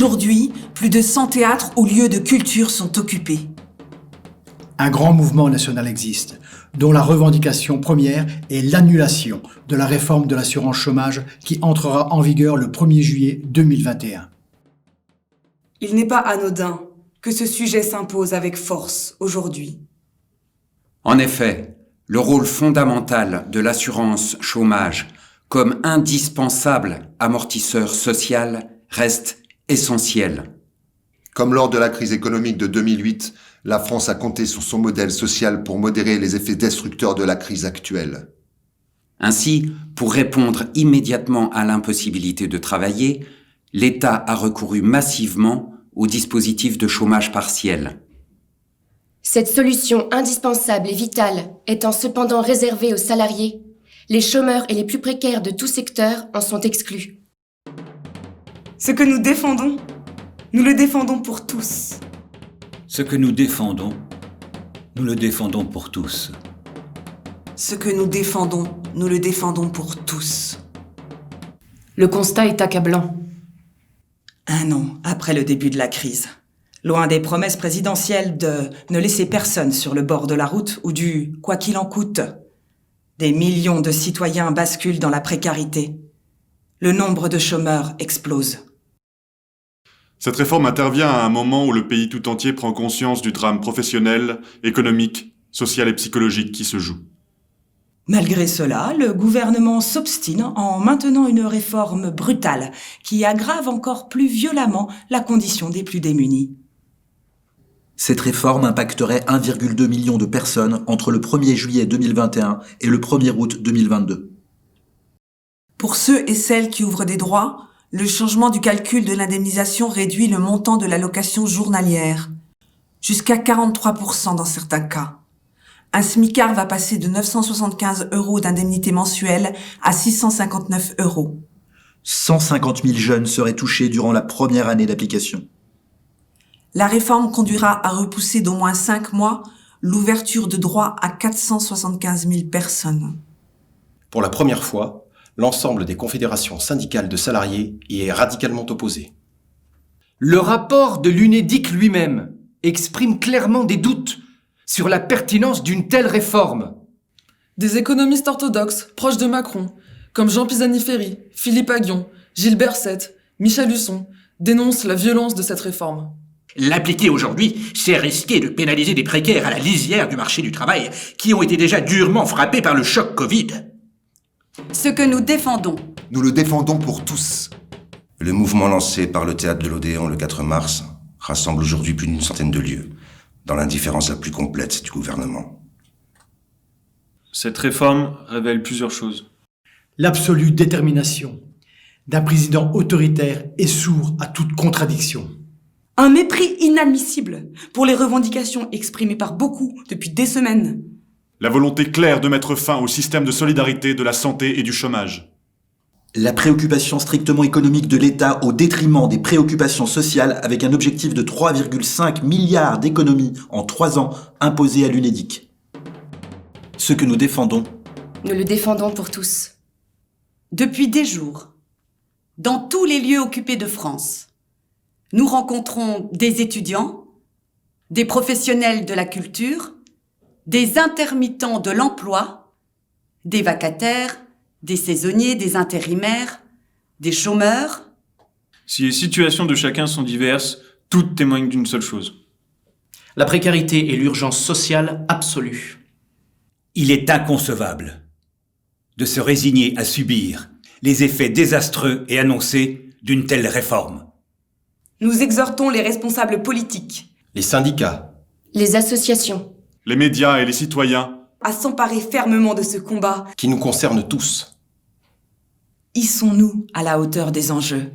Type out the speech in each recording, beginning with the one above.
Aujourd'hui, plus de 100 théâtres ou lieux de culture sont occupés. Un grand mouvement national existe, dont la revendication première est l'annulation de la réforme de l'assurance chômage qui entrera en vigueur le 1er juillet 2021. Il n'est pas anodin que ce sujet s'impose avec force aujourd'hui. En effet, le rôle fondamental de l'assurance chômage comme indispensable amortisseur social reste essentiel. Comme lors de la crise économique de 2008, la France a compté sur son modèle social pour modérer les effets destructeurs de la crise actuelle. Ainsi, pour répondre immédiatement à l'impossibilité de travailler, l'État a recouru massivement au dispositif de chômage partiel. Cette solution indispensable et vitale étant cependant réservée aux salariés, les chômeurs et les plus précaires de tout secteur en sont exclus. Ce que nous défendons, nous le défendons pour tous. Ce que nous défendons, nous le défendons pour tous. Ce que nous défendons, nous le défendons pour tous. Le constat est accablant. 1 an après le début de la crise, loin des promesses présidentielles de ne laisser personne sur le bord de la route ou du « quoi qu'il en coûte », des millions de citoyens basculent dans la précarité. Le nombre de chômeurs explose. Cette réforme intervient à un moment où le pays tout entier prend conscience du drame professionnel, économique, social et psychologique qui se joue. Malgré cela, le gouvernement s'obstine en maintenant une réforme brutale qui aggrave encore plus violemment la condition des plus démunis. Cette réforme impacterait 1,2 million de personnes entre le 1er juillet 2021 et le 1er août 2022. Pour ceux et celles qui ouvrent des droits, le changement du calcul de l'indemnisation réduit le montant de l'allocation journalière, jusqu'à 43% dans certains cas. Un smicard va passer de 975 € d'indemnité mensuelle à 659 €. 150 000 jeunes seraient touchés durant la première année d'application. La réforme conduira à repousser d'au moins 5 mois l'ouverture de droits à 475 000 personnes. Pour la première fois, l'ensemble des confédérations syndicales de salariés y est radicalement opposé. Le rapport de l'UNEDIC lui-même exprime clairement des doutes sur la pertinence d'une telle réforme. Des économistes orthodoxes, proches de Macron, comme Jean Pisani-Ferry, Philippe Aghion, Gilles Berset, Michel Husson, dénoncent la violence de cette réforme. L'appliquer aujourd'hui, c'est risquer de pénaliser des précaires à la lisière du marché du travail qui ont été déjà durement frappés par le choc Covid. Ce que nous défendons. Nous le défendons pour tous. Le mouvement lancé par le Théâtre de l'Odéon le 4 mars rassemble aujourd'hui plus d'une centaine de lieux, dans l'indifférence la plus complète du gouvernement. Cette réforme révèle plusieurs choses. L'absolue détermination d'un président autoritaire et sourd à toute contradiction. Un mépris inadmissible pour les revendications exprimées par beaucoup depuis des semaines. La volonté claire de mettre fin au système de solidarité de la santé et du chômage. La préoccupation strictement économique de l'État au détriment des préoccupations sociales avec un objectif de 3,5 milliards d'économies en 3 ans imposé à l'UNEDIC. Ce que nous défendons. Nous le défendons pour tous. Depuis des jours, dans tous les lieux occupés de France, nous rencontrons des étudiants, des professionnels de la culture, des intermittents de l'emploi, des vacataires, des saisonniers, des intérimaires, des chômeurs. Si les situations de chacun sont diverses, toutes témoignent d'une seule chose. La précarité est l'urgence sociale absolue. Il est inconcevable de se résigner à subir les effets désastreux et annoncés d'une telle réforme. Nous exhortons les responsables politiques, les syndicats, les associations, les médias et les citoyens à s'emparer fermement de ce combat qui nous concerne tous. Hissons-nous à la hauteur des enjeux.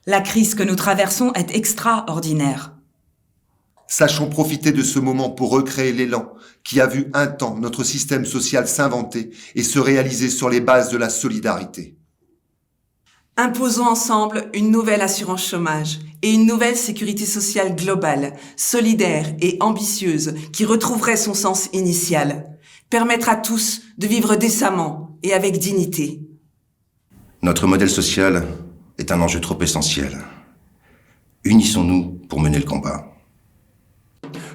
La crise que nous traversons est extraordinaire. Sachons profiter de ce moment pour recréer l'élan qui a vu un temps notre système social s'inventer et se réaliser sur les bases de la solidarité. Imposons ensemble une nouvelle assurance chômage et une nouvelle sécurité sociale globale, solidaire et ambitieuse qui retrouverait son sens initial. Permettre à tous de vivre décemment et avec dignité. Notre modèle social est un enjeu trop essentiel. Unissons-nous pour mener le combat.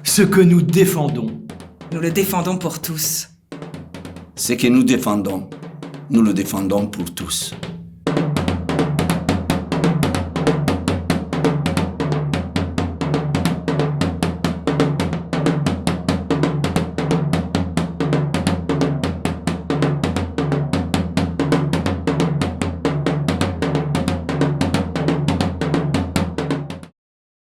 Ce que nous défendons, Nous le défendons pour tous. Ce que nous défendons, nous le défendons pour tous.